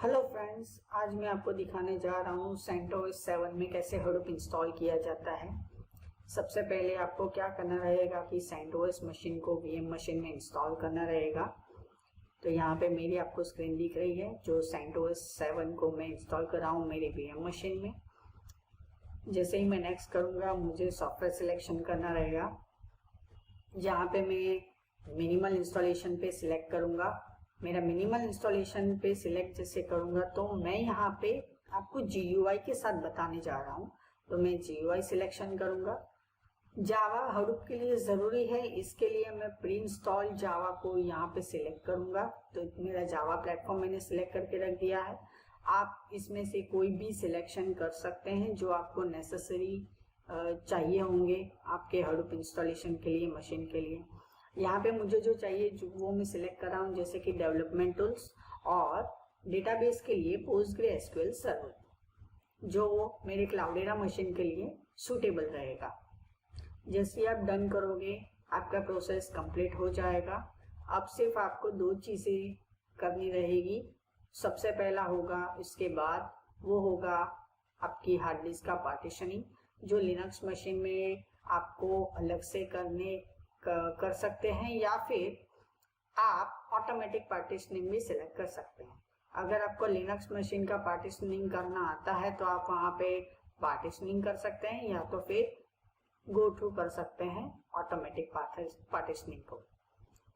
Hello friends, आज मैं आपको दिखाने जा रहा हूँ सेंटोस 7 में कैसे हडूप इंस्टॉल किया जाता है। सबसे पहले आपको क्या करना रहेगा कि सेंटोस मशीन को वीएम मशीन में इंस्टॉल करना रहेगा। तो यहाँ पे मेरी आपको स्क्रीन दिख रही है जो सेंटोस 7 को मैं इंस्टॉल कर रहा हूँ मेरी वीएम मशीन में। जैसे ही मैं नेक्स्ट करूँगा मुझे सॉफ्टवेयर सिलेक्शन करना रहेगा। यहाँ पे मैं मिनिमल इंस्टॉलेशन पे सिलेक्ट करूँगा। मेरा मिनिमल इंस्टॉलेशन पे सिलेक्ट जैसे करूँगा तो मैं यहाँ पे आपको GUI के साथ बताने जा रहा हूँ। तो मैं GUI सिलेक्शन करूँगा। जावा हडूप के लिए ज़रूरी है, इसके लिए मैं प्री इंस्टॉल जावा को यहाँ पे सिलेक्ट करूँगा। तो मेरा जावा प्लेटफॉर्म मैंने सिलेक्ट करके रख दिया है। आप इसमें से कोई भी सिलेक्शन कर सकते हैं जो आपको नेसेसरी चाहिए होंगे आपके हडूप इंस्टॉलेशन के लिए, मशीन के लिए। यहाँ पे मुझे जो चाहिए वो मैं सिलेक्ट कर रहा हूँ, जैसे कि डेवलपमेंट टूल्स और डेटाबेस के लिए PostgreSQL सर्वर, जो मेरे क्लाउडेरा मशीन के लिए सूटेबल रहेगा। जैसे आप डन करोगे आपका प्रोसेस कंप्लीट हो जाएगा। अब सिर्फ आपको दो चीज़ें करनी रहेगी। सबसे पहला होगा, इसके बाद वो होगा आपकी हार्ड डिस्क का पार्टीशनिंग, जो लिनक्स मशीन में आपको अलग से कर सकते हैं, या फिर आप ऑटोमेटिक पार्टीशनिंग भी सिलेक्ट कर सकते हैं। अगर आपको लिनक्स मशीन का पार्टीशनिंग करना आता है तो आप वहाँ पे पार्टीशनिंग कर सकते हैं, या तो फिर गो थ्रू कर सकते हैं ऑटोमेटिक पार्टीशनिंग को।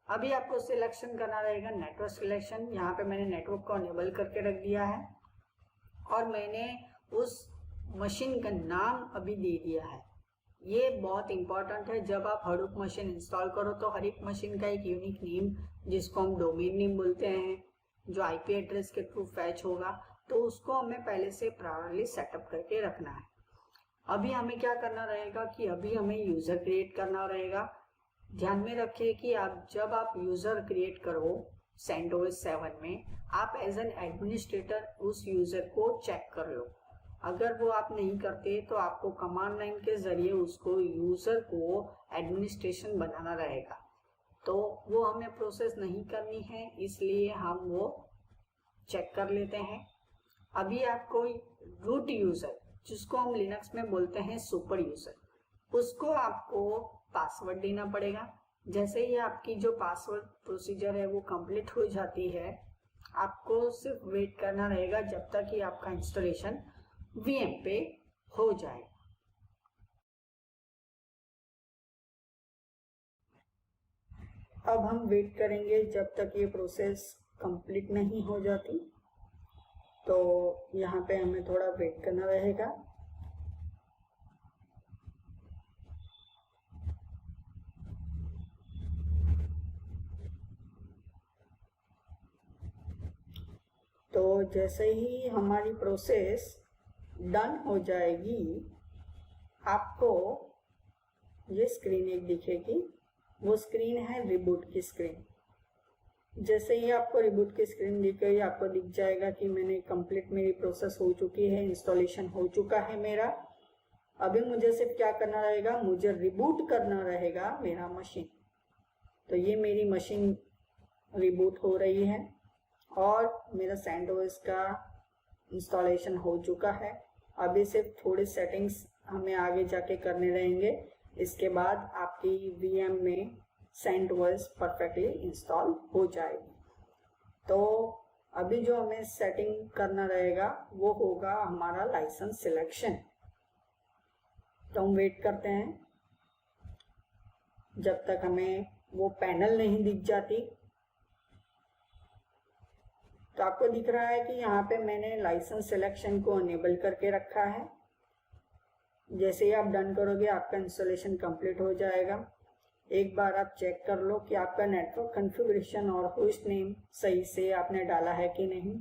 अभी आपको सिलेक्शन करना रहेगा नेटवर्क सिलेक्शन। यहाँ पे मैंने नेटवर्क को अनेबल करके रख दिया है और मैंने उस मशीन का नाम अभी दे दिया है। ये बहुत इंपॉर्टेंट है। जब आप हडूप मशीन इंस्टॉल करो तो हर एक मशीन का एक यूनिक नेम, जिसको हम डोमेन नेम बोलते हैं, जो IP एड्रेस के थ्रू फैच होगा, तो उसको हमें पहले से प्रायोरली सेटअप करके रखना है। अभी हमें क्या करना रहेगा कि अभी हमें यूजर क्रिएट करना रहेगा। ध्यान में रखिए कि जब आप यूजर क्रिएट करो सेंटोस 7 में, आप एज एन एडमिनिस्ट्रेटर उस यूजर को चेक कर लो। अगर वो आप नहीं करते तो आपको कमांड लाइन के जरिए उसको यूजर को एडमिनिस्ट्रेशन बनाना रहेगा। तो वो हमें प्रोसेस नहीं करनी है, इसलिए हम वो चेक कर लेते हैं। अभी आपको रूट यूजर, जिसको हम लिनक्स में बोलते हैं सुपर यूजर, उसको आपको पासवर्ड देना पड़ेगा। जैसे ही आपकी जो पासवर्ड प्रोसीजर है वो कंप्लीट हो जाती है, आपको सिर्फ वेट करना रहेगा जब तक कि आपका इंस्टॉलेशन VM पे हो जाए। अब हम वेट करेंगे जब तक ये प्रोसेस कंप्लीट नहीं हो जाती। तो यहाँ पे हमें थोड़ा वेट करना रहेगा। तो जैसे ही हमारी प्रोसेस डन हो जाएगी, आपको ये स्क्रीन एक दिखेगी। वो स्क्रीन है रिबूट की स्क्रीन। जैसे ही आपको रिबूट की स्क्रीन दिख गई, आपको दिख जाएगा कि मैंने कंप्लीट, मेरी प्रोसेस हो चुकी है, इंस्टॉलेशन हो चुका है मेरा। अभी मुझे सिर्फ क्या करना रहेगा, मुझे रिबूट करना रहेगा मेरा मशीन। तो ये मेरी मशीन रिबूट हो रही है और मेरा सेंटोस का इंस्टॉलेशन हो चुका है। अभी सिर्फ थोड़ी सेटिंग्स हमें आगे जाके करने रहेंगे। इसके बाद आपकी VM में सेंटोस परफेक्टली इंस्टॉल हो जाएगी। तो अभी जो हमें सेटिंग करना रहेगा वो होगा हमारा लाइसेंस सिलेक्शन। तो हम वेट करते हैं जब तक हमें वो पैनल नहीं दिख जाती। तो आपको दिख रहा है कि यहाँ पे मैंने लाइसेंस सिलेक्शन को अनेबल करके रखा है। जैसे ही आप डन करोगे आपका इंस्टॉलेशन कंप्लीट हो जाएगा। एक बार आप चेक कर लो कि आपका नेटवर्क कॉन्फ़िगरेशन और होस्ट नेम सही से आपने डाला है कि नहीं।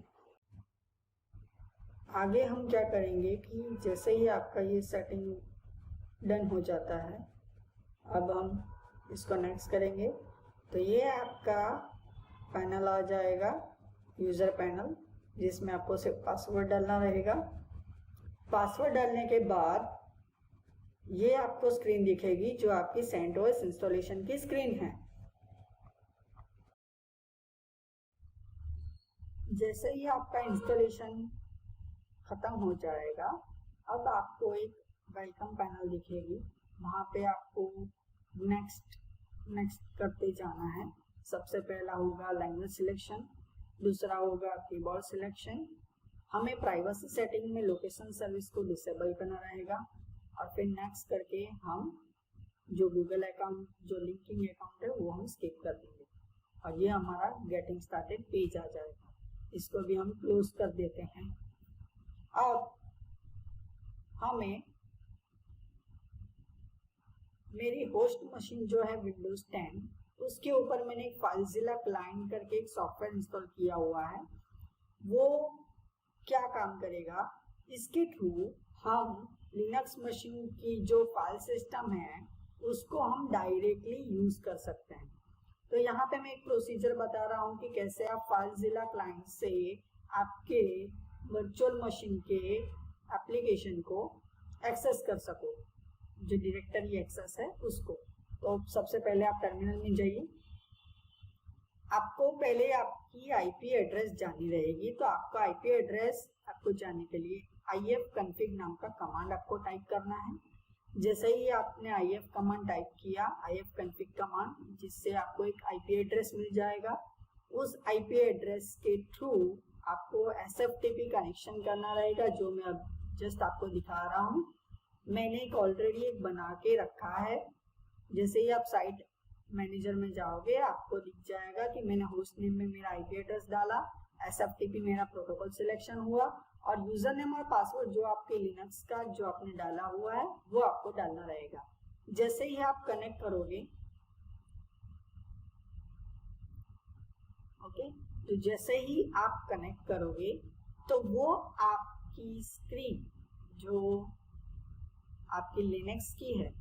आगे हम क्या करेंगे कि जैसे ही आपका ये सेटिंग डन हो जाता है, अब हम इसको नेक्स्ट करेंगे। तो ये आपका पैनल आ जाएगा, यूज़र पैनल, जिसमें आपको सिर्फ पासवर्ड डालना रहेगा। पासवर्ड डालने के बाद ये आपको स्क्रीन दिखेगी जो आपकी सेंटोस इंस्टॉलेशन की स्क्रीन है। जैसे ही आपका इंस्टॉलेशन खत्म हो जाएगा, अब आपको एक वेलकम पैनल दिखेगी। वहाँ पे आपको नेक्स्ट करते जाना है। सबसे पहला होगा लैंग्वेज सिलेक्शन, दूसरा होगा कीबोर्ड सिलेक्शन। हमें प्राइवेसी सेटिंग में लोकेशन सर्विस को डिसेबल करना रहेगा और फिर नेक्स्ट करके हम जो गूगल अकाउंट, जो लिंकिंग अकाउंट है वो हम स्किप कर देंगे और ये हमारा गेटिंग स्टार्टेड पेज आ जाएगा। इसको भी हम क्लोज कर देते हैं। अब हमें मेरी होस्ट मशीन जो है विंडोज 10, उसके ऊपर मैंने एक फाइलजिला क्लाइंट करके एक सॉफ्टवेयर इंस्टॉल किया हुआ है। वो क्या काम करेगा, इसके थ्रू हम लिनक्स मशीन की जो फाइल सिस्टम है उसको हम डायरेक्टली यूज कर सकते हैं। तो यहाँ पे मैं एक प्रोसीजर बता रहा हूँ कि कैसे आप फाइलजिला क्लाइंट से आपके वर्चुअल मशीन के एप्लीकेशन को एक्सेस कर सको, जो डायरेक्टरी एक्सेस है उसको। तो सबसे पहले आप टर्मिनल में जाइए। आपको पहले आपकी आईपी एड्रेस जानी रहेगी, तो आपका आईपी एड्रेस आपको जाने के लिए ifconfig नाम का कमांड आपको टाइप करना है। जैसे ही आपने if कमांड टाइप किया, ifconfig कमांड, जिससे आपको एक आईपी एड्रेस मिल जाएगा। उस आईपी एड्रेस के थ्रू आपको SFTP कनेक्शन करना रहेगा, जो मैं अब जस्ट आपको दिखा रहा हूँ। मैंने एक ऑलरेडी एक बना के रखा है। जैसे ही आप साइट मैनेजर में जाओगे, आपको दिख जाएगा कि मैंने होस्ट नेम में मेरा आईपी एड्रेस डाला, SFTP मेरा प्रोटोकॉल सिलेक्शन हुआ और यूजर नेम और पासवर्ड जो आपके लिनक्स का जो आपने डाला हुआ है वो आपको डालना रहेगा। जैसे ही आप कनेक्ट करोगे, ओके, तो जैसे ही आप कनेक्ट करोगे तो वो आपकी स्क्रीन जो आपकी लिनक्स की है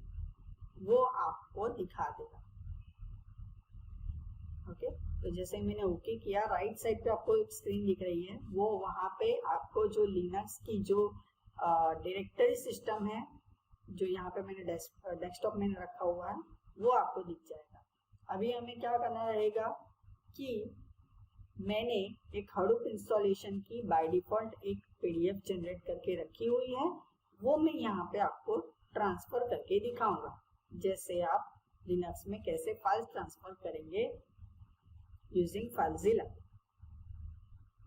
वो आपको दिखा देगा। ओके, तो जैसे मैंने ओके किया, राइट साइड पे आपको एक स्क्रीन दिख रही है, वो वहाँ पे आपको जो लिनक्स की जो डायरेक्टरी सिस्टम है, जो यहाँ पे मैंने डेस्कटॉप में रखा हुआ है, वो आपको दिख जाएगा। अभी हमें क्या करना रहेगा कि मैंने एक हडूप इंस्टॉलेशन की बाय डिफॉल्ट एक पीडीएफ जनरेट करके रखी हुई है, वो मैं यहाँ पे आपको ट्रांसफर करके दिखाऊंगा। जैसे आप लिनक्स में कैसे फाइल ट्रांसफर करेंगे यूजिंग फाइलजिला।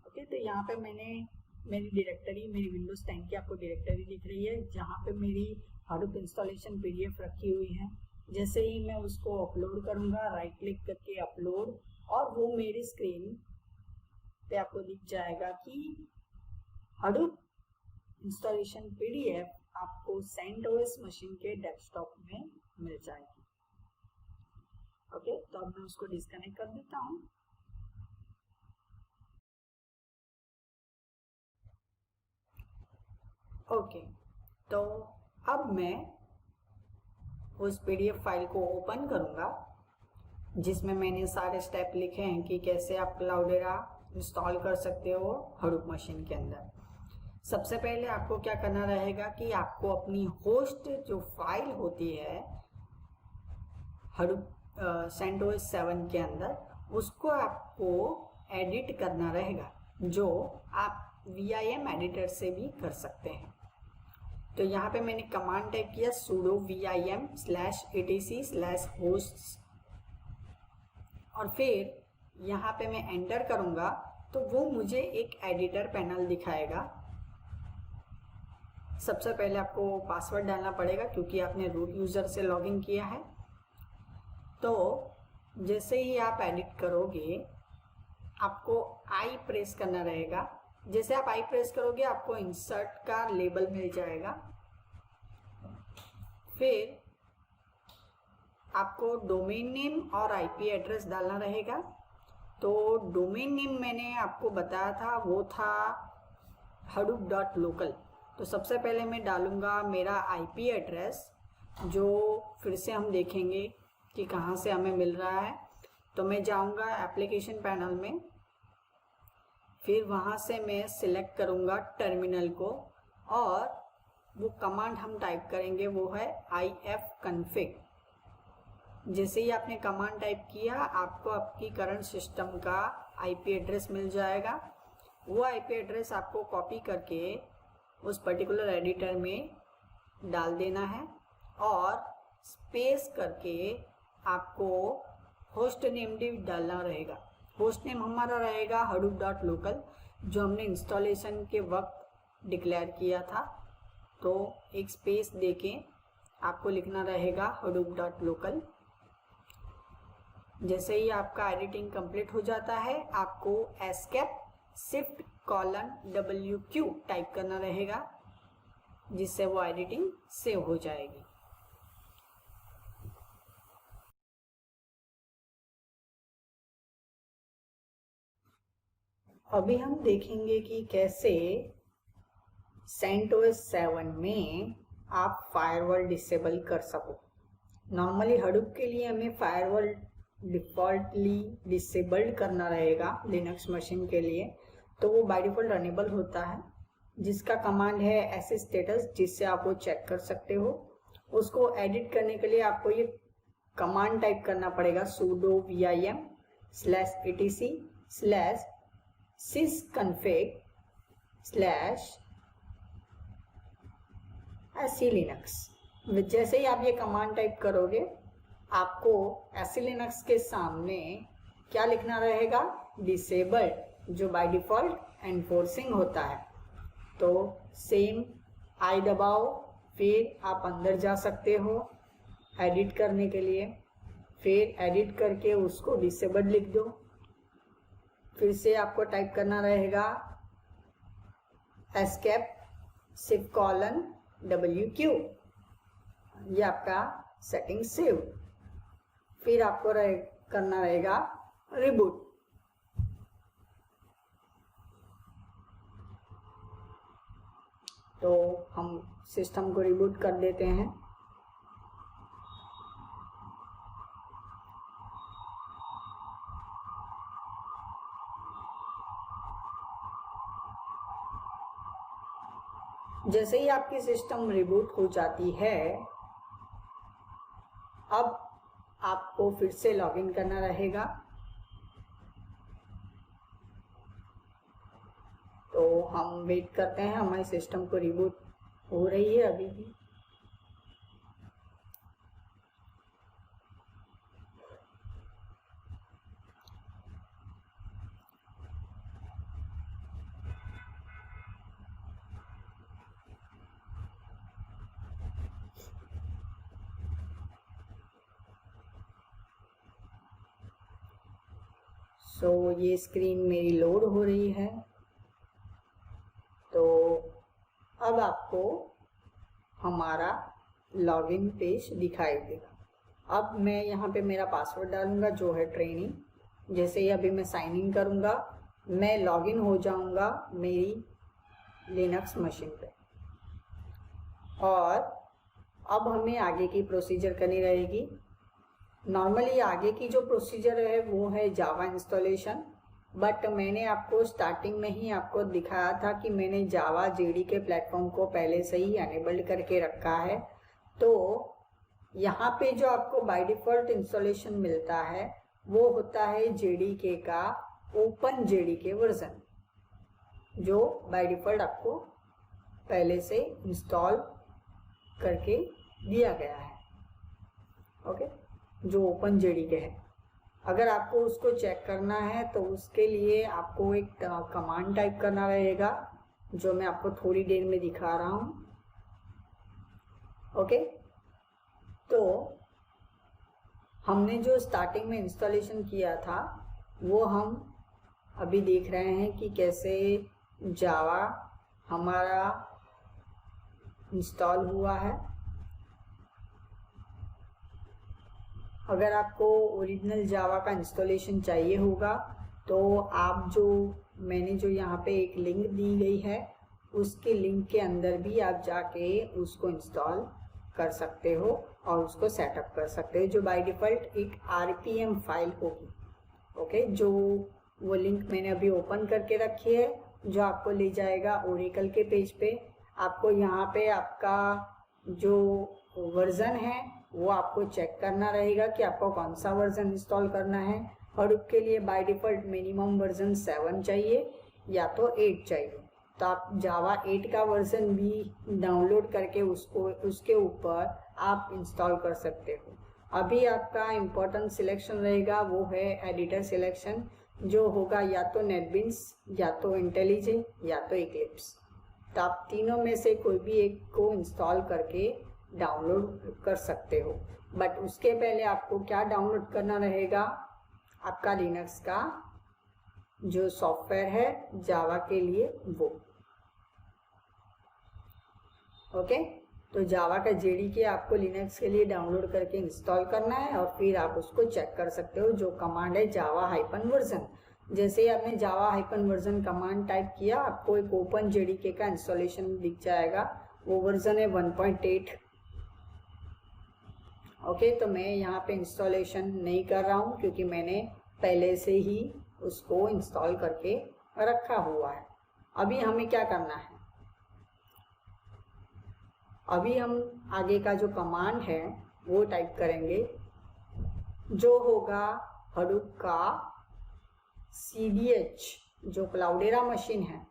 ओके, तो यहाँ पे मैंने मेरी डायरेक्टरी, मेरी विंडोज 10 की आपको डायरेक्टरी दिख रही है, जहाँ पे मेरी हडूप इंस्टॉलेशन पीडीएफ रखी हुई है। जैसे ही मैं उसको अपलोड करूँगा, राइट क्लिक करके अपलोड, और वो मेरी स्क्रीन पे आपको दिख जाएगा कि हडूप इंस्टॉलेशन पीडीएफ आपको सेंटोस मशीन के डेस्कटॉप में मिल जाएगी। ओके, तो अब मैं उसको डिस्कनेक्ट कर देता हूँ। ओके, तो अब मैं उस पीडीएफ फाइल को ओपन करूँगा जिसमें मैंने सारे स्टेप लिखे हैं कि कैसे आप क्लाउडेरा इंस्टॉल कर सकते हो हडूप मशीन के अंदर। सबसे पहले आपको क्या करना रहेगा कि आपको अपनी होस्ट जो फाइल होती है हडूप सेंटोस 7 के अंदर, उसको आपको एडिट करना रहेगा, जो आप VIM एडिटर से भी कर सकते हैं। तो यहाँ पे मैंने कमांड टाइप किया sudo vim/etc/hosts और फिर यहाँ पे मैं एंटर करूँगा तो वो मुझे एक एडिटर पैनल दिखाएगा। सबसे पहले आपको पासवर्ड डालना पड़ेगा क्योंकि आपने रूट यूज़र से लॉगिन किया है। तो जैसे ही आप एडिट करोगे आपको आई प्रेस करना रहेगा। जैसे आप आई प्रेस करोगे आपको इंसर्ट का लेबल मिल जाएगा। फिर आपको डोमेन नेम और आईपी एड्रेस डालना रहेगा। तो डोमेन नेम मैंने आपको बताया था वो था hadoop.local। तो सबसे पहले मैं डालूंगा मेरा आईपी एड्रेस, जो फिर से हम देखेंगे कि कहाँ से हमें मिल रहा है। तो मैं जाऊंगा एप्लीकेशन पैनल में, फिर वहाँ से मैं सिलेक्ट करूँगा टर्मिनल को और वो कमांड हम टाइप करेंगे वो है ifconfig। जैसे ही आपने कमांड टाइप किया आपको आपकी करंट सिस्टम का आईपी एड्रेस मिल जाएगा। वो आईपी एड्रेस आपको कॉपी करके उस पर्टिकुलर एडिटर में डाल देना है और स्पेस करके आपको होस्ट नेम भी डालना रहेगा। होस्ट नेम हमारा रहेगा hadoop.local, जो हमने इंस्टॉलेशन के वक्त डिक्लेयर किया था। तो एक स्पेस देके आपको लिखना रहेगा hadoop.local। जैसे ही आपका एडिटिंग कंप्लीट हो जाता है आपको एस्केप shift:/WQ टाइप करना रहेगा, जिससे वो एडिटिंग सेव हो जाएगी। अभी हम देखेंगे कि कैसे CentOS 7 में आप फायरवॉल डिसेबल कर सको। नॉर्मली हडूप के लिए हमें फायरवॉल डिफ़ॉल्टली डिसेबल्ड करना रहेगा लिनक्स मशीन के लिए, तो वो बाय डिफ़ॉल्ट अनेबल होता है, जिसका कमांड है ऐसे स्टेटस, जिससे आप वो चेक कर सकते हो। उसको एडिट करने के लिए आपको ये कमांड टाइप करना पड़ेगा sudo vim/etc/sysconfig/SE-Linux। जैसे ही आप ये कमांड टाइप करोगे आपको SE-Linux के सामने क्या लिखना रहेगा, डिसेबल्ड, जो बाय डिफ़ॉल्ट एनफोर्सिंग होता है। तो सेम आई दबाओ, फिर आप अंदर जा सकते हो एडिट करने के लिए, फिर एडिट करके उसको डिसेबल्ड लिख दो। फिर से आपको टाइप करना रहेगा एस्केप shift:/WQ, ये आपका सेटिंग सेव। फिर आपको करना रहेगा रिबूट। तो हम सिस्टम को रिबूट कर देते हैं। जैसे ही आपकी सिस्टम रिबूट हो जाती है, अब आपको फिर से लॉगिन करना रहेगा। तो हम वेट करते हैं, हमारे सिस्टम को रिबूट हो रही है अभी भी। सो ये स्क्रीन मेरी लोड हो रही है। तो अब आपको हमारा लॉगिन पेज दिखाई देगा। अब मैं यहाँ पे मेरा पासवर्ड डालूंगा, जो है ट्रेनिंग। जैसे ही अभी मैं साइन इन करूँगा, मैं लॉगिन हो जाऊँगा मेरी लिनक्स मशीन पे। और अब हमें आगे की प्रोसीजर करनी रहेगी। नॉर्मली आगे की जो प्रोसीजर है वो है जावा इंस्टॉलेशन, बट मैंने आपको स्टार्टिंग में ही आपको दिखाया था कि मैंने जावा जेडीके प्लेटफॉर्म को पहले से ही अनेबल्ड करके रखा है। तो यहाँ पे जो आपको बाय डिफ़ॉल्ट इंस्टॉलेशन मिलता है वो होता है जेडीके का ओपन जेडीके वर्जन, जो बाय डिफ़ॉल्ट आपको पहले से इंस्टॉल करके दिया गया है। ओके, जो ओपन जेडीके है। अगर आपको उसको चेक करना है तो उसके लिए आपको एक कमांड टाइप करना रहेगा, जो मैं आपको थोड़ी देर में दिखा रहा हूँ। ओके, तो हमने जो स्टार्टिंग में इंस्टॉलेशन किया था वो हम अभी देख रहे हैं कि कैसे जावा हमारा इंस्टॉल हुआ है। अगर आपको ओरिजिनल जावा का इंस्टॉलेशन चाहिए होगा तो आप मैंने जो यहाँ पे एक लिंक दी गई है, उसके लिंक के अंदर भी आप जाके उसको इंस्टॉल कर सकते हो और उसको सेटअप कर सकते हो, जो बाय डिफ़ॉल्ट एक RPM फाइल होगी। ओके, जो वो लिंक मैंने अभी ओपन करके रखी है, जो आपको ले जाएगा ओरेकल के पेज पे। आपको यहाँ पे आपका जो वर्जन है वो आपको चेक करना रहेगा कि आपको कौन सा वर्जन इंस्टॉल करना है। हडूप के लिए बाय डिफ़ॉल्ट मिनिमम वर्जन 7 चाहिए, या तो 8 चाहिए, तो आप जावा 8 का वर्जन भी डाउनलोड करके उसके ऊपर आप इंस्टॉल कर सकते हो। अभी आपका इम्पोर्टेंट सिलेक्शन रहेगा वो है एडिटर सिलेक्शन, जो होगा या तो नेटबिन्स, या तो इंटेलिजे, या तो इक्लिप्स। तो आप तीनों में से कोई भी एक को इंस्टॉल करके डाउनलोड कर सकते हो। बट उसके पहले आपको क्या डाउनलोड करना रहेगा, आपका लिनक्स का जो सॉफ्टवेयर है जावा के लिए वो। ओके, तो जावा का जेडीके आपको लिनक्स के लिए डाउनलोड करके इंस्टॉल करना है और फिर आप उसको चेक कर सकते हो। जो कमांड है जावा हाइपन वर्जन, जैसे ही आपने जावा हाइपन वर्जन कमांड टाइप किया आपको एक ओपन जेडीके का इंस्टॉलेशन दिख जाएगा, वो वर्जन है 1.8। ओके, तो मैं यहाँ पे इंस्टॉलेशन नहीं कर रहा हूँ क्योंकि मैंने पहले से ही उसको इंस्टॉल करके रखा हुआ है। अभी हमें क्या करना है, अभी हम आगे का जो कमांड है वो टाइप करेंगे, जो होगा हडूप का CDH, जो क्लाउडेरा मशीन है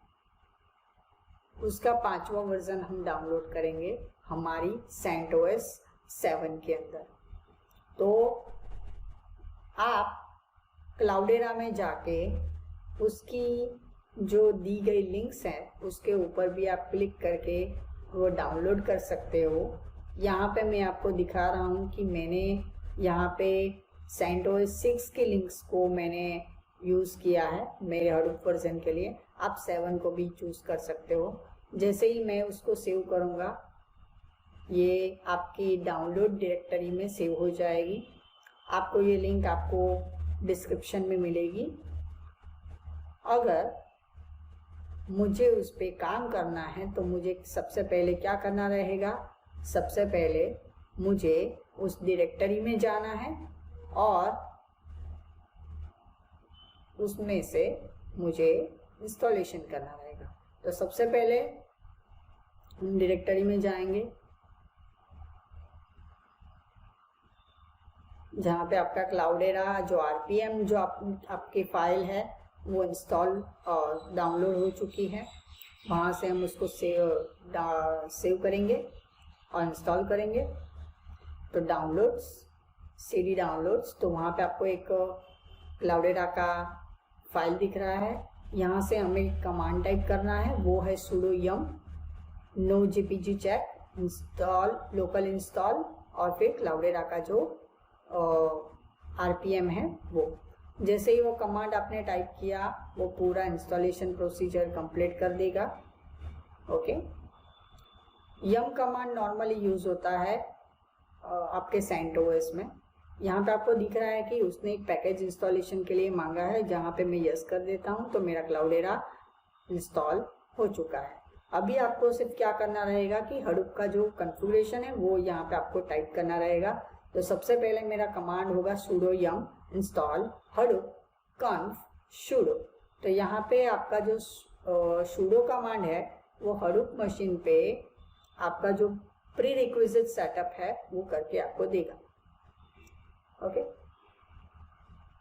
उसका 5वां वर्जन हम डाउनलोड करेंगे हमारी CentOS 7 के अंदर। तो आप क्लाउडेरा में जाके उसकी जो दी गई लिंक्स हैं उसके ऊपर भी आप क्लिक करके वो डाउनलोड कर सकते हो। यहाँ पे मैं आपको दिखा रहा हूँ कि मैंने यहाँ पे CentOS 6 की लिंक्स को मैंने यूज़ किया है मेरे हडूप वर्जन के लिए। आप 7 को भी चूज़ कर सकते हो। जैसे ही मैं उसको सेव करूँगा ये आपकी डाउनलोड डायरेक्टरी में सेव हो जाएगी। आपको ये लिंक आपको डिस्क्रिप्शन में मिलेगी। अगर मुझे उस पर काम करना है तो मुझे सबसे पहले क्या करना रहेगा, सबसे पहले मुझे उस डायरेक्टरी में जाना है और उसमें से मुझे इंस्टॉलेशन करना रहेगा। तो सबसे पहले हम डायरेक्टरी में जाएंगे जहाँ पे आपका क्लाउडेरा जो RPM जो आपकी फाइल है वो इंस्टॉल और डाउनलोड हो चुकी है। वहाँ से हम उसको सेव करेंगे और इंस्टॉल करेंगे। तो डाउनलोड्स, CD डाउनलोड्स, तो वहाँ पे आपको एक क्लाउडेरा का फाइल दिख रहा है। यहाँ से हमें कमांड टाइप करना है, वो है sudo yum no jpg check install local install और फिर क्लाउडेरा का जो RPM है वो। जैसे ही वो कमांड आपने टाइप किया वो पूरा इंस्टॉलेशन प्रोसीजर कंप्लीट कर देगा। ओके, यम कमांड नॉर्मली यूज होता है आपके CentOS में। यहाँ पे आपको दिख रहा है कि उसने एक पैकेज इंस्टॉलेशन के लिए मांगा है, जहाँ पे मैं यस कर देता हूँ तो मेरा क्लाउडेरा इंस्टॉल हो चुका है। अभी आपको सिर्फ क्या करना रहेगा कि हडूप का जो कॉन्फ़िगरेशन है वो यहाँ पे आपको टाइप करना रहेगा। तो सबसे पहले मेरा कमांड होगा sudo yum install hadoop conf sudo। तो यहाँ पे आपका जो sudo कमांड है वो हडूप मशीन पे आपका जो प्री रिक्विजिट सेटअप है वो करके आपको देगा। ओके,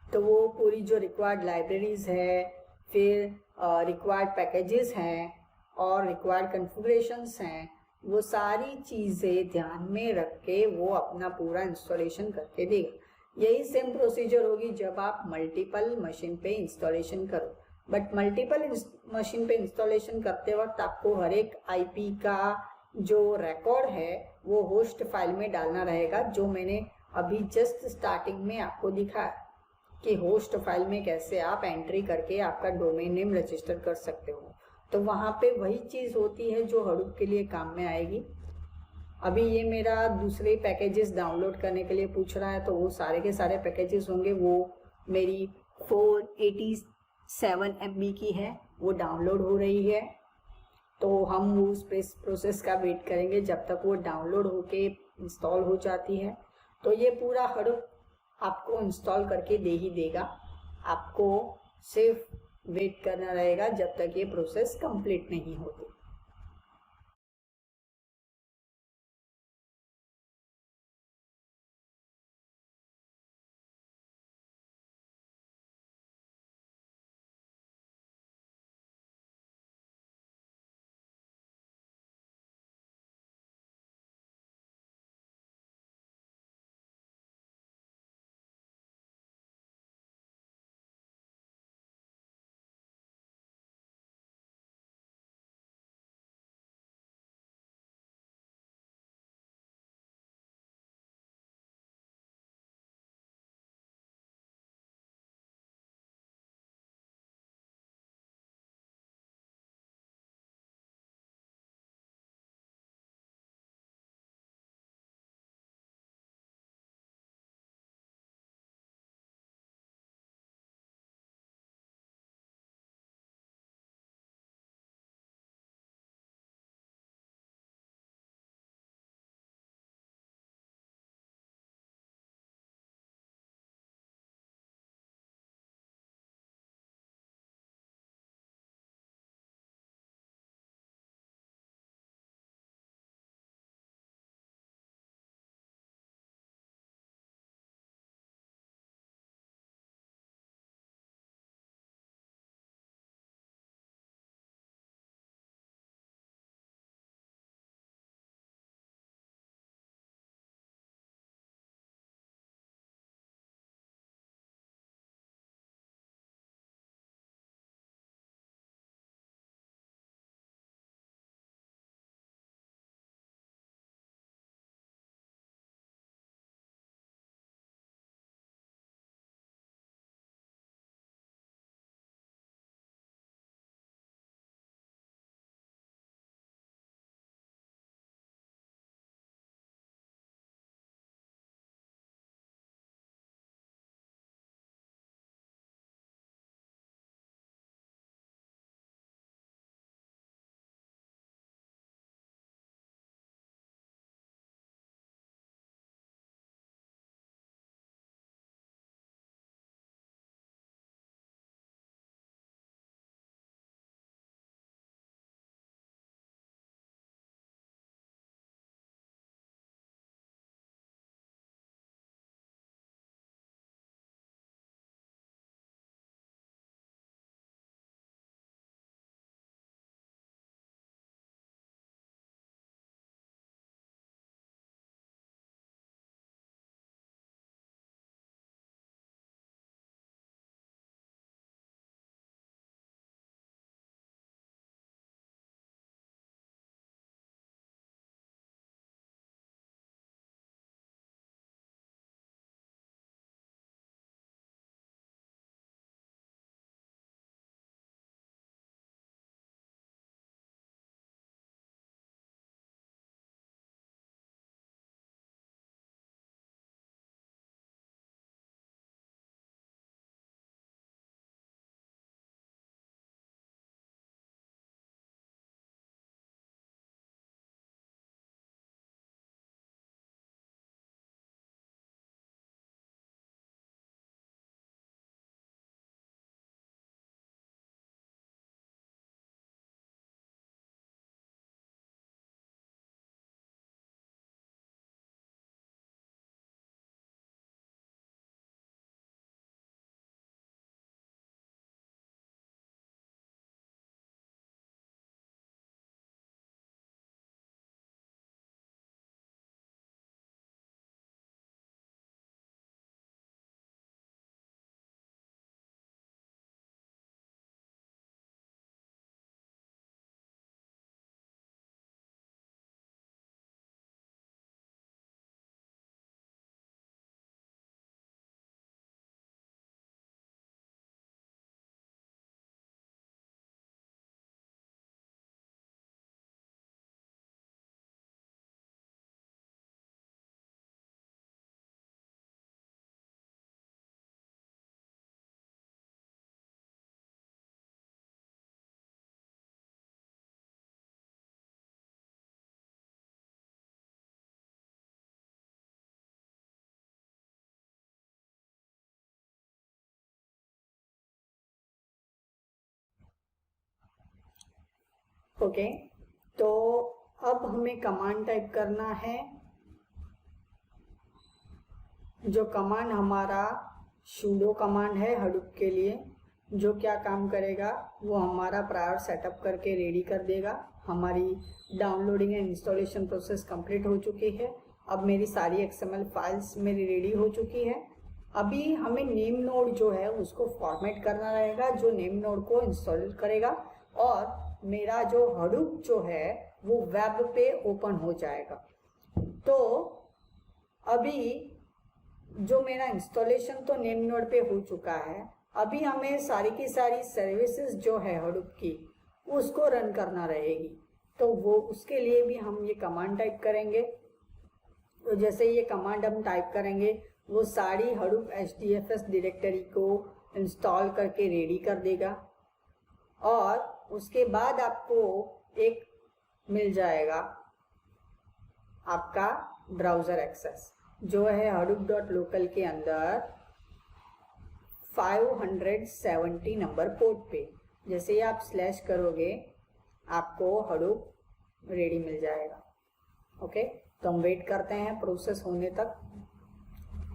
तो वो पूरी जो रिक्वायर्ड लाइब्रेरीज है, फिर रिक्वायर्ड पैकेजेस हैं और रिक्वायर्ड कॉन्फ़िगरेशंस हैं, वो सारी चीज़ें ध्यान में रख के वो अपना पूरा इंस्टॉलेशन करके देगा। यही सेम प्रोसीजर होगी जब आप मल्टीपल मशीन पे इंस्टॉलेशन करो। बट मल्टीपल मशीन पे इंस्टॉलेशन करते वक्त आपको हर एक IP का जो रिकॉर्ड है वो होस्ट फाइल में डालना रहेगा, जो मैंने अभी जस्ट स्टार्टिंग में आपको दिखाया कि होस्ट फाइल में कैसे आप एंट्री करके आपका डोमेन नेम रजिस्टर कर सकते हो। तो वहाँ पे वही चीज़ होती है जो हडूप के लिए काम में आएगी। अभी ये मेरा दूसरे पैकेजेस डाउनलोड करने के लिए पूछ रहा है, तो वो सारे के सारे पैकेजेस होंगे, वो मेरी 487 MB की है, वो डाउनलोड हो रही है। तो हम उस प्रोसेस का वेट करेंगे जब तक वो डाउनलोड होके इंस्टॉल हो जाती है। तो ये पूरा हडूप आपको इंस्टॉल करके दे ही देगा। आपको सिर्फ वेट करना रहेगा जब तक ये प्रोसेस कंप्लीट नहीं होती। ओके, तो अब हमें कमांड टाइप करना है। जो कमांड हमारा sudo कमांड है हडूप के लिए, जो क्या काम करेगा, वो हमारा प्रायर सेटअप करके रेडी कर देगा। हमारी downloading and installation process complete हो चुकी है। अब मेरी सारी XML फाइल्स मेरी रेडी हो चुकी है। अभी हमें नेम नोड जो है उसको फॉर्मेट करना रहेगा, जो नेम नोड को इंस्टॉल करेगा, और मेरा जो हडूप जो है वो वेब पे ओपन हो जाएगा। तो अभी जो मेरा इंस्टॉलेशन तो नेम नोड पे हो चुका है, अभी हमें सारी की सारी सर्विसेज जो है हडूप की उसको रन करना रहेगी। तो वो उसके लिए भी हम ये कमांड टाइप करेंगे। तो जैसे ये कमांड हम टाइप करेंगे, वो सारी हडूप HDFS डायरेक्टरी को इंस्टॉल करके रेडी कर देगा, और उसके बाद आपको एक मिल जाएगा आपका ब्राउज़र एक्सेस, जो है hadoop.local के अंदर 570 नंबर पोर्ट पे। जैसे ही आप स्लैश करोगे आपको हडूप रेडी मिल जाएगा। ओके, तो हम वेट करते हैं प्रोसेस होने तक।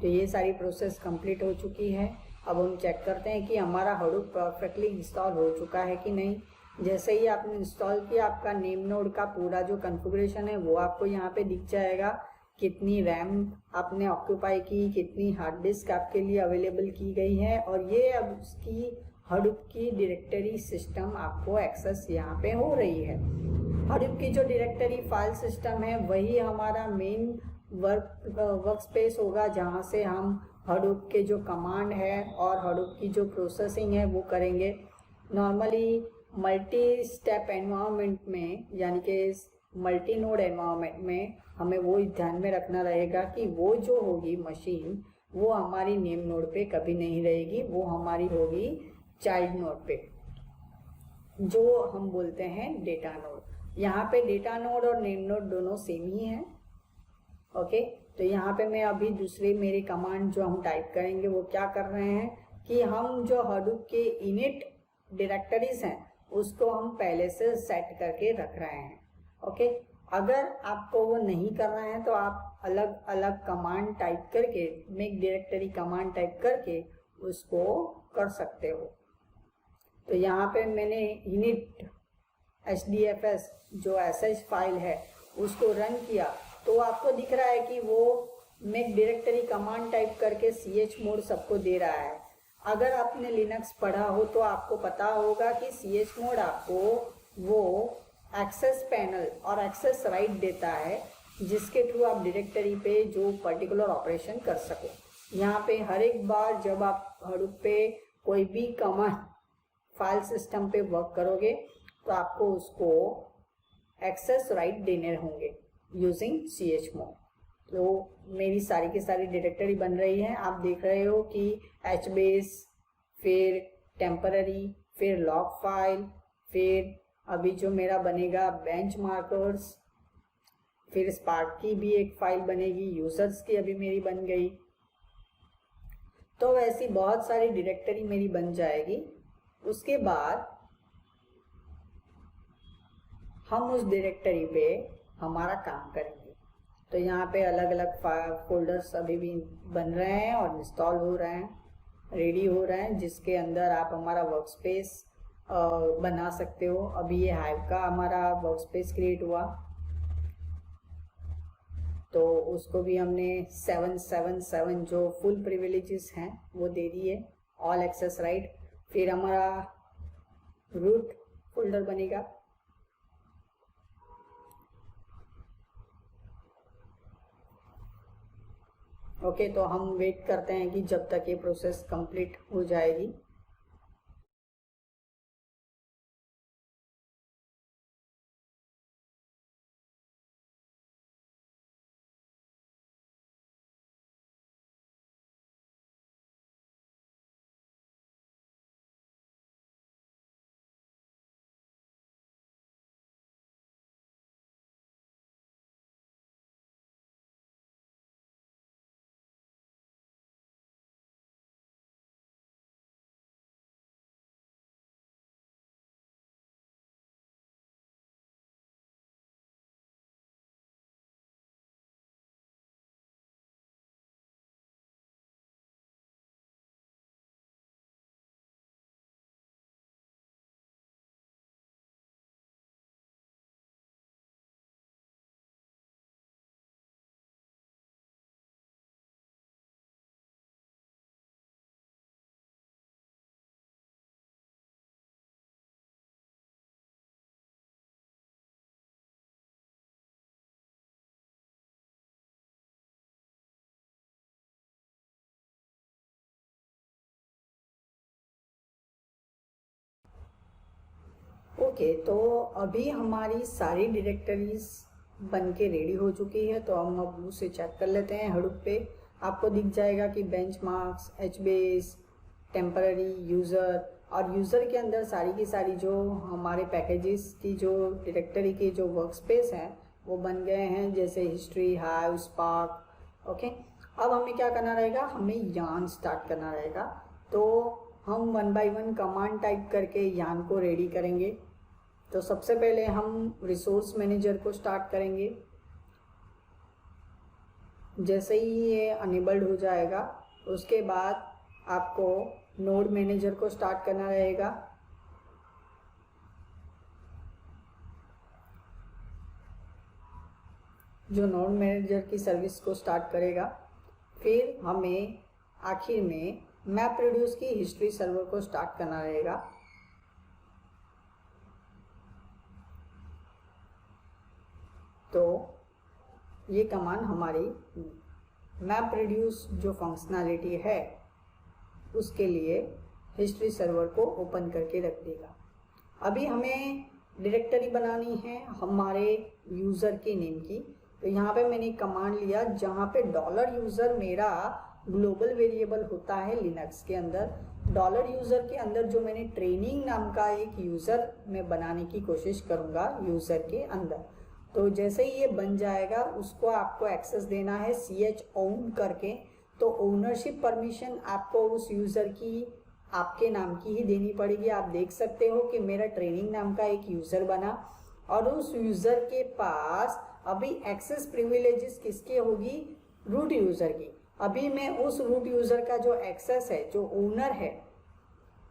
तो ये सारी प्रोसेस कंप्लीट हो चुकी है। अब हम चेक करते हैं कि हमारा हडूप परफेक्टली इंस्टॉल हो चुका है कि नहीं। जैसे ही आपने इंस्टॉल किया, आपका नेम नोड का पूरा जो कॉन्फ़िगरेशन है वो आपको यहाँ पे दिख जाएगा। कितनी रैम आपने ऑक्यूपाई की, कितनी हार्ड डिस्क आपके लिए अवेलेबल की गई है, और ये अब उसकी हडूप की डायरेक्टरी सिस्टम आपको एक्सेस यहाँ पे हो रही है। हडूप की जो डायरेक्टरी फाइल सिस्टम है वही हमारा मेन वर्क स्पेस होगा, जहाँ से हम हडूप के जो कमांड है और हडूप की जो प्रोसेसिंग है वो करेंगे। नॉर्मली मल्टी स्टेप एनवायरनमेंट में, यानी कि मल्टी नोड एनवायरनमेंट में, हमें वो ध्यान में रखना रहेगा कि वो जो होगी मशीन वो हमारी नेम नोड पे कभी नहीं रहेगी, वो हमारी होगी चाइल्ड नोड पे, जो हम बोलते हैं डेटा नोड। यहाँ पे डेटा नोड और नेम नोड दोनों सेम ही हैं। ओके, तो यहाँ पे मैं अभी दूसरे मेरे कमांड जो हम टाइप करेंगे वो क्या कर रहे हैं कि हम जो हडूप के इनिट डायरेक्टरीज हैं उसको हम पहले से सेट करके रख रहे हैं। ओके, अगर आपको वो नहीं करना है तो आप अलग अलग कमांड टाइप करके, मेक डायरेक्टरी कमांड टाइप करके उसको कर सकते हो। तो यहाँ पे मैंने इनिट HDFS जो sh फाइल है उसको रन किया, तो आपको दिख रहा है कि वो मेक डायरेक्टरी कमांड टाइप करके chmod सबको दे रहा है। अगर आपने लिनक्स पढ़ा हो तो आपको पता होगा कि chmod आपको वो एक्सेस पैनल और एक्सेस राइट देता है, जिसके थ्रू आप डायरेक्टरी पे जो पर्टिकुलर ऑपरेशन कर सको। यहाँ पे हर एक बार जब आप हडूप पे कोई भी कमांड फाइल सिस्टम पे वर्क करोगे तो आपको उसको एक्सेस राइट देने होंगे यूजिंग chmod। तो मेरी सारी की सारी डायरेक्टरी बन रही है। आप देख रहे हो कि hbase, फिर टेम्पररी, फिर लॉग फाइल, फिर अभी जो मेरा बनेगा बेंच मार्कर्स, फिर स्पार्क की भी एक फाइल बनेगी, यूजर्स की अभी मेरी बन गई। तो वैसी बहुत सारी डायरेक्टरी मेरी बन जाएगी। उसके बाद हम उस डायरेक्टरी पे हमारा काम करेंगे। तो यहाँ पे अलग अलग फोल्डर्स अभी भी बन रहे हैं और इंस्टॉल हो रहे हैं, रेडी हो रहे हैं, जिसके अंदर आप हमारा वर्क स्पेस बना सकते हो। अभी ये हाइव का हमारा वर्क स्पेस क्रिएट हुआ, तो उसको भी हमने 777 जो फुल प्रिविलेजेस हैं वो दे दिए, ऑल एक्सेस राइट। फिर हमारा रूट फोल्डर बनेगा। ओके, तो हम वेट करते हैं कि जब तक ये प्रोसेस कंप्लीट हो जाएगी। ओके, तो अभी हमारी सारी डायरेक्टरीज बन के रेडी हो चुकी है। तो हम अब उसे चेक कर लेते हैं। हडूप पे आपको दिख जाएगा कि बेंचमार्क्स, एचबेस, टेम्पररी, यूज़र, और यूज़र के अंदर सारी की सारी जो हमारे पैकेजेस की जो डायरेक्टरी के जो वर्क स्पेस हैं वो बन गए हैं, जैसे हिस्ट्री, हाइव, स्पार्क। ओके, अब हमें क्या करना रहेगा, हमें यार्न स्टार्ट करना रहेगा। तो हम 1 बाय 1 कमांड टाइप करके यार्न को रेडी करेंगे। तो सबसे पहले हम रिसोर्स मैनेजर को स्टार्ट करेंगे। जैसे ही ये अनेबल्ड हो जाएगा उसके बाद आपको नोड मैनेजर को स्टार्ट करना रहेगा। जो नोड मैनेजर की सर्विस को स्टार्ट करेगा। फिर हमें आखिर में मैप रिड्यूस की हिस्ट्री सर्वर को स्टार्ट करना रहेगा। तो ये कमांड हमारी मैप रिड्यूस जो फंक्शनैलिटी है उसके लिए हिस्ट्री सर्वर को ओपन करके रख देगा। अभी हमें डायरेक्टरी बनानी है हमारे यूज़र के नेम की। तो यहाँ पे मैंने कमांड लिया जहाँ पे $यूज़र मेरा ग्लोबल वेरिएबल होता है लिनक्स के अंदर। $यूज़र के अंदर जो मैंने ट्रेनिंग नाम का एक यूज़र मैं बनाने की कोशिश करूँगा यूज़र के अंदर। तो जैसे ही ये बन जाएगा उसको आपको एक्सेस देना है chown करके। तो ओनरशिप परमिशन आपको उस यूज़र की आपके नाम की ही देनी पड़ेगी। आप देख सकते हो कि मेरा ट्रेनिंग नाम का एक यूज़र बना और उस यूज़र के पास अभी एक्सेस प्रिविलेजेस किसके होगी, रूट यूज़र की। अभी मैं उस रूट यूज़र का जो एक्सेस है, जो ओनर है,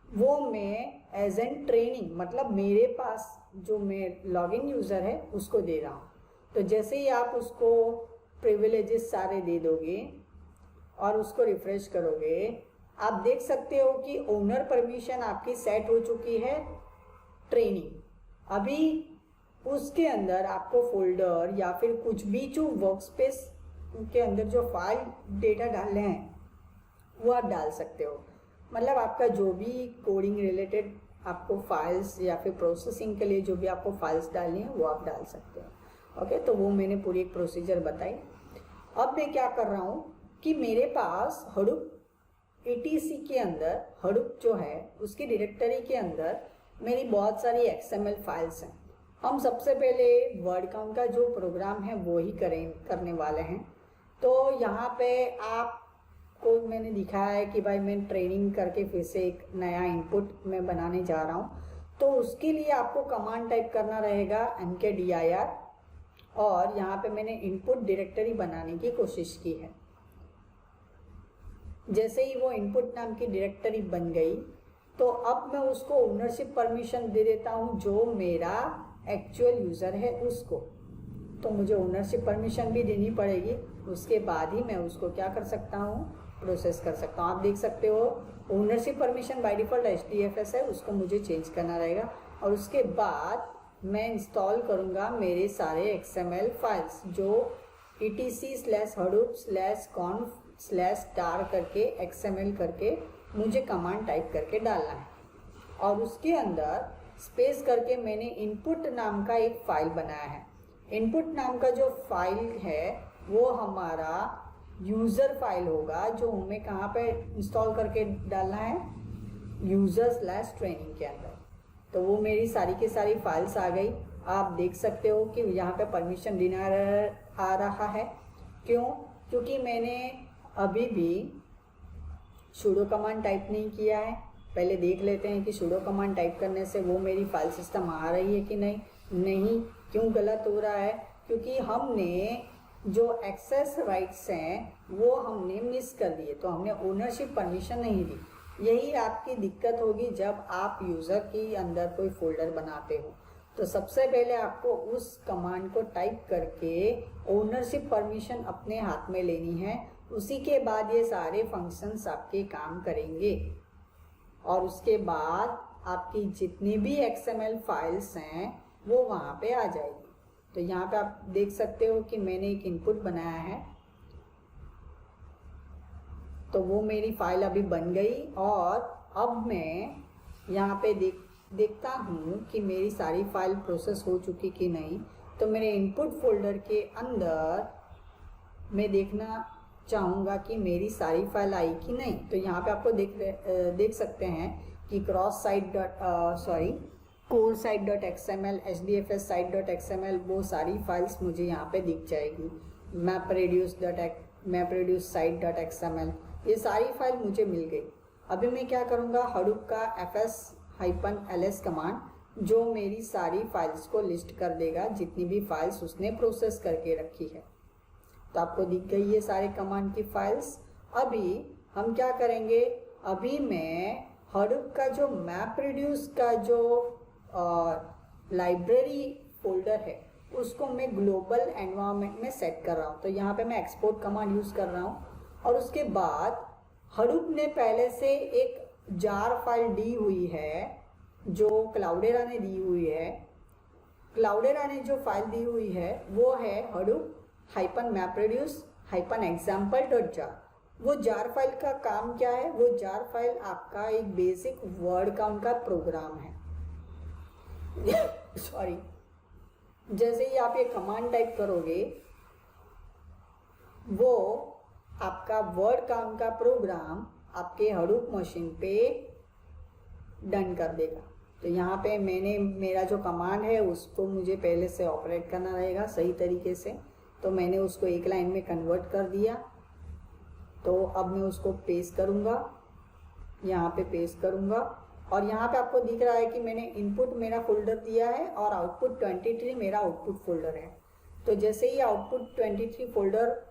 वो मैं एज एन ट्रेनिंग मतलब मेरे पास जो मैं लॉगिन यूज़र है उसको दे रहा हूँ। तो जैसे ही आप उसको प्रिविलेजेस सारे दे दोगे और उसको रिफ्रेश करोगे, आप देख सकते हो कि ओनर परमिशन आपकी सेट हो चुकी है ट्रेनिंग। अभी उसके अंदर आपको फोल्डर या फिर कुछ भी जो वर्क स्पेस के अंदर जो फाइल डेटा डालने हैं वो आप डाल सकते हो। मतलब आपका जो भी कोडिंग रिलेटेड आपको फाइल्स या फिर प्रोसेसिंग के लिए जो भी आपको फाइल्स डालनी है वो आप डाल सकते हो। ओके, तो वो मैंने पूरी एक प्रोसीजर बताई। अब मैं क्या कर रहा हूँ कि मेरे पास हडूप etc के अंदर, हडूप जो है उसकी डायरेक्टरी के अंदर मेरी बहुत सारी XML फाइल्स हैं। हम सबसे पहले वर्ड काउंट का जो प्रोग्राम है वो ही करने वाले हैं। तो यहाँ पे आपको मैंने दिखाया है कि भाई मैं ट्रेनिंग करके फिर से एक नया इनपुट मैं बनाने जा रहा हूँ। तो उसके लिए आपको कमांड टाइप करना रहेगा mkdir, और यहाँ पे मैंने इनपुट डायरेक्टरी बनाने की कोशिश की है। जैसे ही वो इनपुट नाम की डायरेक्टरी बन गई तो अब मैं उसको ओनरशिप परमिशन दे देता हूँ जो मेरा एक्चुअल यूज़र है उसको। तो मुझे ओनरशिप परमिशन भी देनी पड़ेगी, उसके बाद ही मैं उसको क्या कर सकता हूँ, प्रोसेस कर सकता हूँ। आप देख सकते हो ownership permission by default HDFS है, उसको मुझे चेंज करना रहेगा। और उसके बाद मैं इंस्टॉल करूँगा मेरे सारे XML फाइल्स जो etc/hadoop/conf/star करके XML करके मुझे कमांड टाइप करके डालना है। और उसके अंदर स्पेस करके मैंने इनपुट नाम का एक फ़ाइल बनाया है। इनपुट नाम का जो फाइल है वो हमारा यूज़र फाइल होगा, जो हमें कहाँ पे इंस्टॉल करके डालना है, user/training के अंदर। तो वो मेरी सारी की सारी फाइल्स आ गई। आप देख सकते हो कि यहाँ पे परमिशन डिनार आ रहा है। क्यों? क्योंकि मैंने अभी भी sudo कमांड टाइप नहीं किया है। पहले देख लेते हैं कि sudo कमांड टाइप करने से वो मेरी फाइल सिस्टम आ रही है कि नहीं। क्यों गलत हो रहा है? क्योंकि हमने जो एक्सेस राइट्स हैं वो हमने मिस कर दिए, तो हमने ओनरशिप परमिशन नहीं दी। यही आपकी दिक्कत होगी जब आप यूज़र के अंदर कोई फोल्डर बनाते हो। तो सबसे पहले आपको उस कमांड को टाइप करके ओनरशिप परमिशन अपने हाथ में लेनी है, उसी के बाद ये सारे फंक्शंस आपके काम करेंगे। और उसके बाद आपकी जितनी भी XML फाइल्स हैं वो वहाँ पे आ जाएगी। तो यहाँ पे आप देख सकते हो कि मैंने एक इनपुट बनाया है, तो वो मेरी फाइल अभी बन गई। और अब मैं यहाँ पे देखता हूँ कि मेरी सारी फाइल प्रोसेस हो चुकी कि नहीं, तो मेरे इनपुट फोल्डर के अंदर मैं देखना चाहूँगा कि मेरी सारी फाइल आई कि नहीं। तो यहाँ पे आपको देख सकते हैं कि cross site core site dot XML, HDFS site dot XML, वो सारी फाइल्स मुझे यहाँ पे दिख जाएगी। मैप साइट डॉट XML, ये सारी फाइल मुझे मिल गई। अभी मैं क्या करूँगा, हडूप का fs-ls कमांड जो मेरी सारी फाइल्स को लिस्ट कर देगा, जितनी भी फाइल्स उसने प्रोसेस करके रखी है। तो आपको दिख गई ये सारे कमांड की फाइल्स। अभी हम क्या करेंगे, अभी मैं हडूप का जो MapReduce का जो लाइब्रेरी फोल्डर है उसको मैं ग्लोबल एनवायरनमेंट में सेट कर रहा हूँ। तो यहाँ पे मैं एक्सपोर्ट कमांड यूज़ कर रहा हूँ और उसके बाद हडूप ने पहले से एक जार फाइल दी हुई है जो क्लाउडेरा ने दी हुई है। क्लाउडेरा ने जो फाइल दी हुई है वो है hadoop-mapreduce-example.jar। वो जार फाइल का काम क्या है, वो जार फाइल आपका एक बेसिक वर्ड काउंट का प्रोग्राम है। सॉरी, जैसे ही आप ये कमांड टाइप करोगे वो आपका वर्ड काउंट का प्रोग्राम आपके हडूप मशीन पे डन कर देगा। तो यहाँ पे मेरा जो कमांड है उसको मुझे पहले से ऑपरेट करना रहेगा सही तरीके से। तो मैंने उसको एक लाइन में कन्वर्ट कर दिया। तो अब मैं उसको पेस्ट करूँगा, यहाँ पे पेस्ट करूँगा और यहाँ पे आपको दिख रहा है कि मैंने इनपुट मेरा फोल्डर दिया है और आउटपुट 23 मेरा आउटपुट फोल्डर है। तो जैसे ही आउटपुट 23 फोल्डर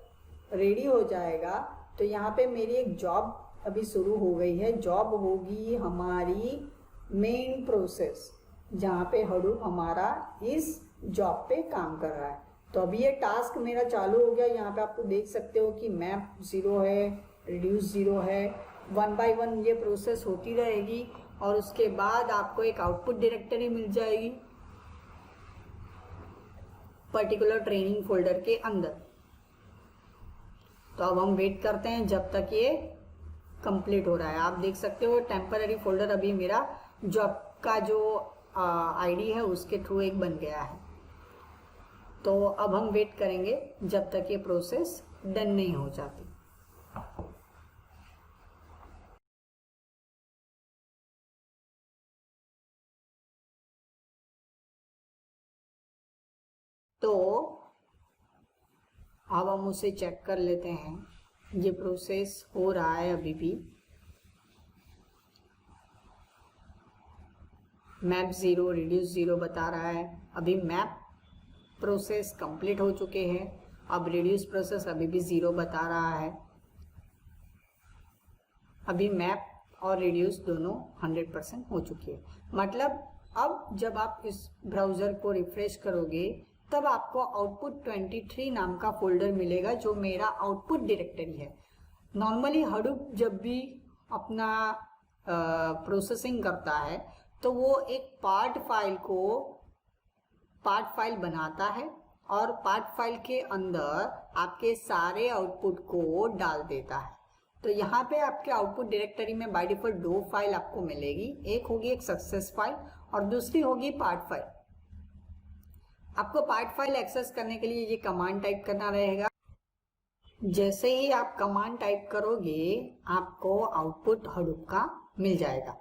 रेडी हो जाएगा तो यहाँ पे मेरी एक जॉब अभी शुरू हो गई है। जॉब होगी हमारी मेन प्रोसेस, जहाँ पे हडूप हमारा इस जॉब पे काम कर रहा है। तो अभी ये टास्क मेरा चालू हो गया। यहाँ पे आपको देख सकते हो कि मैप 0 है, रिड्यूस 0 है। 1 बाय 1 ये प्रोसेस होती रहेगी और उसके बाद आपको एक आउटपुट डायरेक्टरी मिल जाएगी पर्टिकुलर ट्रेनिंग फोल्डर के अंदर। तो अब हम वेट करते हैं जब तक ये कंप्लीट हो रहा है। आप देख सकते हो टेम्पररी फोल्डर अभी मेरा जॉब का जो आईडी है उसके थ्रू एक बन गया है। तो अब हम वेट करेंगे जब तक ये प्रोसेस डन नहीं हो जाती। तो अब हम उसे चेक कर लेते हैं। ये प्रोसेस हो रहा है अभी भी। मैप 0 रिड्यूस 0 बता रहा है। अभी मैप प्रोसेस कंप्लीट हो चुके हैं। अब रिड्यूस प्रोसेस अभी भी 0 बता रहा है। अभी मैप और रिड्यूस दोनों 100% हो चुकी है। मतलब अब जब आप इस ब्राउज़र को रिफ्रेश करोगे तब आपको आउटपुट 23 नाम का फोल्डर मिलेगा जो मेरा आउटपुट डायरेक्टरी है। नॉर्मली हडूप जब भी अपना प्रोसेसिंग करता है तो वो एक पार्ट फाइल बनाता है और पार्ट फाइल के अंदर आपके सारे आउटपुट को डाल देता है। तो यहाँ पे आपके आउटपुट डायरेक्टरी में बाय डिफॉल्ट 2 फाइल आपको मिलेगी। एक होगी एक सक्सेस फाइल और दूसरी होगी पार्ट फाइल। आपको पार्ट फाइल एक्सेस करने के लिए ये कमांड टाइप करना रहेगा। जैसे ही आप कमांड टाइप करोगे आपको आउटपुट हडूप का मिल जाएगा।